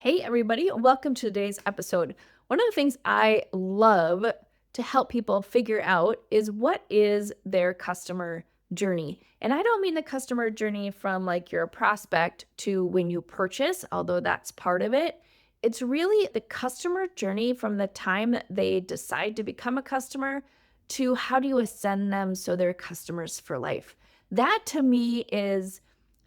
Hey, everybody, welcome to today's episode. One of the things I love to help people figure out is what is their customer journey. And I don't mean the customer journey from like your prospect to when you purchase, although that's part of it. It's really the customer journey from the time that they decide to become a customer to how do you ascend them so they're customers for life. That to me is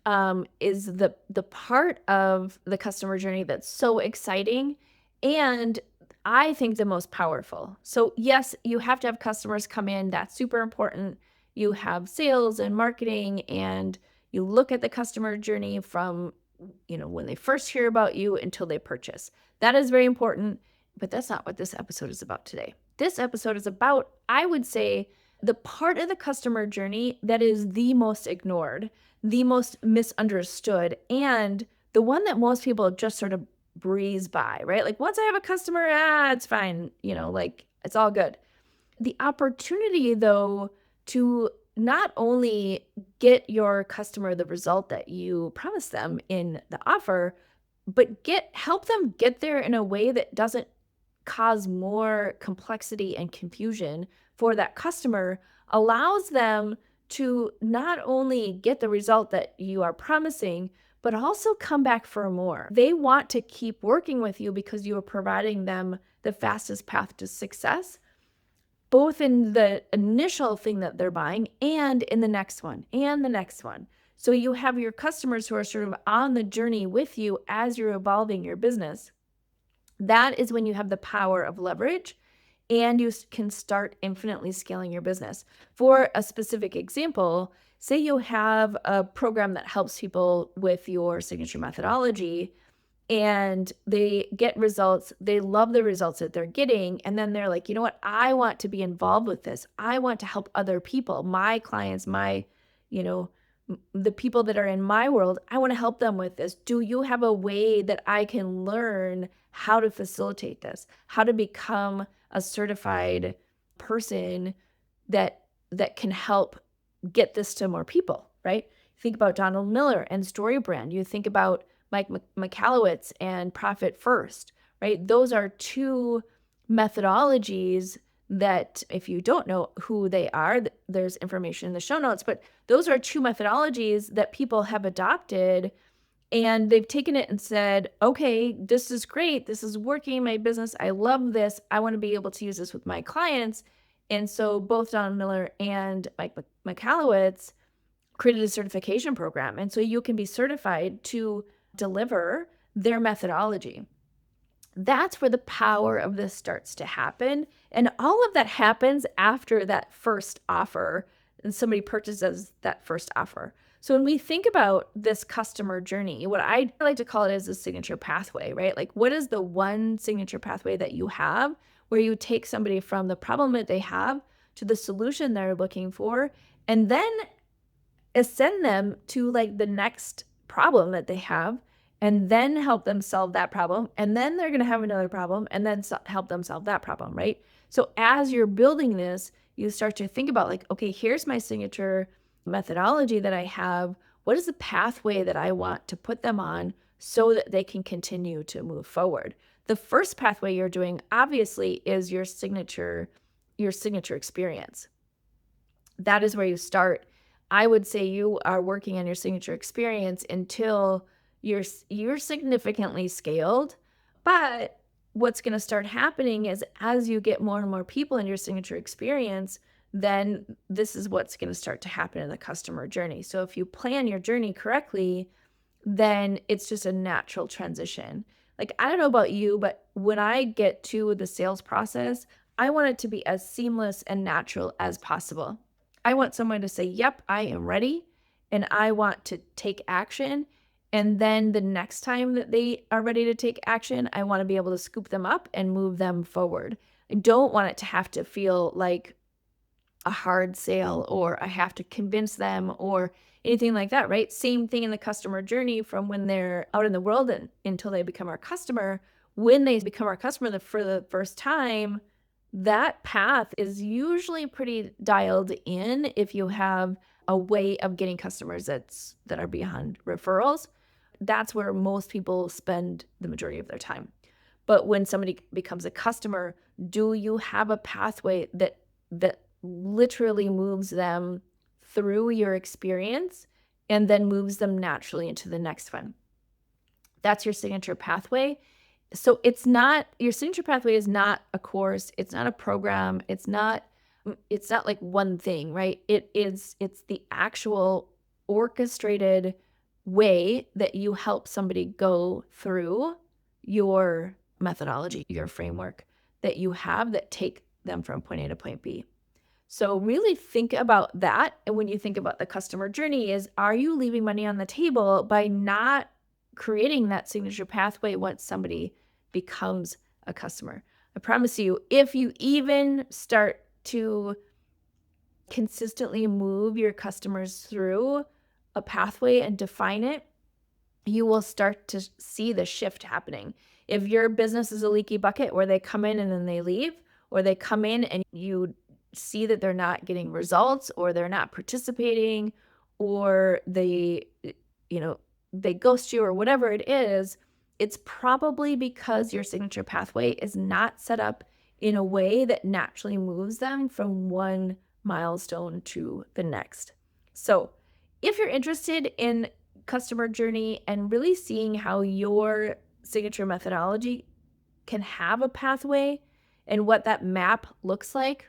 the part of the customer journey that's so exciting and I think the most powerful. So yes, you have to have customers come in. That's super important. You have sales and marketing and you look at the customer journey from, when they first hear about you until they purchase. That is very important, but that's not what this episode is about today. This episode is about, I would say, the part of the customer journey that is the most ignored, the most misunderstood, and the one that most people just sort of breeze by, right? Like once I have a customer, it's fine, like it's all good. The opportunity though to not only get your customer the result that you promised them in the offer, but help them get there in a way that doesn't cause more complexity and confusion for that customer allows them to not only get the result that you are promising, but also come back for more. They want to keep working with you because you are providing them the fastest path to success, both in the initial thing that they're buying and in the next one and the next one. So you have your customers who are sort of on the journey with you as you're evolving your business. That is when you have the power of leverage and you can start infinitely scaling your business. For a specific example, say you have a program that helps people with your signature methodology and they get results. They love the results that they're getting. And then they're like, you know what? I want to be involved with this. I want to help other people, my clients, you know, the people that are in my world. I want to help them with this. Do you have a way that I can learn how to facilitate this, how to become a certified person that can help get this to more people, right? Think about Donald Miller and StoryBrand. You think about Mike Michalowicz and Profit First, right? Those are two methodologies that if you don't know who they are, there's information in the show notes, but those are two methodologies that people have adopted and they've taken it and said, okay, this is great. This is working in my business. I love this. I want to be able to use this with my clients. And so both Don Miller and Mike Michalowicz created a certification program. And so you can be certified to deliver their methodology. That's where the power of this starts to happen. And all of that happens after that first offer and somebody purchases that first offer. So when we think about this customer journey, what I like to call it is a signature pathway, right? Like what is the one signature pathway that you have where you take somebody from the problem that they have to the solution they're looking for, and then ascend them to like the next problem that they have and then help them solve that problem. And then they're going to have another problem and then help them solve that problem, right? So as you're building this, you start to think about like, okay, here's my signature methodology that I have. What is the pathway that I want to put them on so that they can continue to move forward? The first pathway you're doing obviously is your signature experience. That is where you start. I would say you are working on your signature experience until you're significantly scaled. But what's going to start happening is as you get more and more people in your signature experience, then this is what's going to start to happen in the customer journey. So if you plan your journey correctly, then it's just a natural transition. Like, I don't know about you, but when I get to the sales process, I want it to be as seamless and natural as possible. I want someone to say, yep, I am ready, and I want to take action. And then the next time that they are ready to take action, I want to be able to scoop them up and move them forward. I don't want it to have to feel like a hard sale or I have to convince them or anything like that, right? Same thing in the customer journey from when they're out in the world until they become our customer. When they become our customer for the first time, that path is usually pretty dialed in if you have a way of getting customers that are beyond referrals. that's where most people spend the majority of their time. But when somebody becomes a customer, do you have a pathway that literally moves them through your experience and then moves them naturally into the next one? That's your signature pathway. So it's not, your signature pathway is not a course, it's not a program, it's not like one thing, right? It's the actual orchestrated way that you help somebody go through your methodology, your framework that you have that take them from point A to point B. So really think about that. And when you think about the customer journey, is, are you leaving money on the table by not creating that signature pathway once somebody becomes a customer? I promise you, if you even start to consistently move your customers through a pathway and define it, you will start to see the shift happening. If your business is a leaky bucket where they come in and then they leave, or they come in and you see that they're not getting results, or they're not participating, or they ghost you, or whatever it is, it's probably because your signature pathway is not set up in a way that naturally moves them from one milestone to the next. So if you're interested in customer journey and really seeing how your signature methodology can have a pathway and what that map looks like,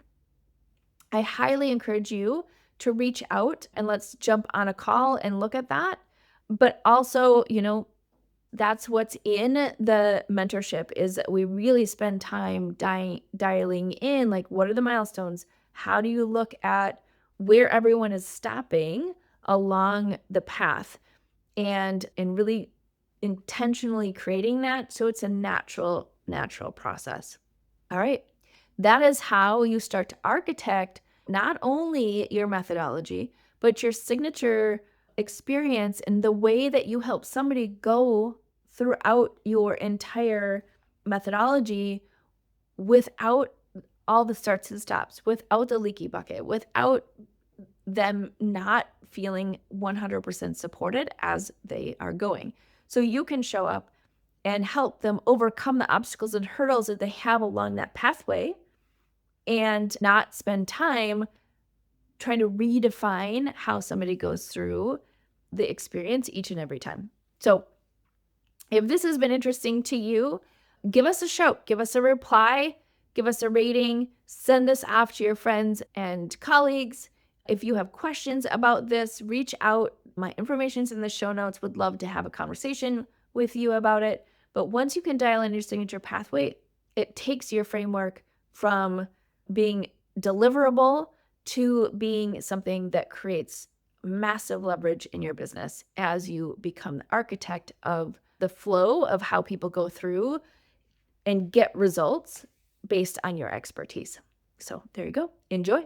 I highly encourage you to reach out and let's jump on a call and look at that. But also, that's what's in the mentorship, is that we really spend time dialing in, like, what are the milestones? How do you look at where everyone is stopping along the path, and really intentionally creating that so it's a natural process. All right. That is how you start to architect not only your methodology, but your signature experience and the way that you help somebody go throughout your entire methodology without all the starts and stops, without the leaky bucket, without them not feeling 100% supported as they are going. So you can show up and help them overcome the obstacles and hurdles that they have along that pathway, and not spend time trying to redefine how somebody goes through the experience each and every time. So if this has been interesting to you, give us a shout, give us a reply, give us a rating, send this off to your friends and colleagues. If you have questions about this, reach out. My information's in the show notes. Would love to have a conversation with you about it. But once you can dial in your signature pathway, it takes your framework from being deliverable to being something that creates massive leverage in your business as you become the architect of the flow of how people go through and get results based on your expertise. So there you go. Enjoy.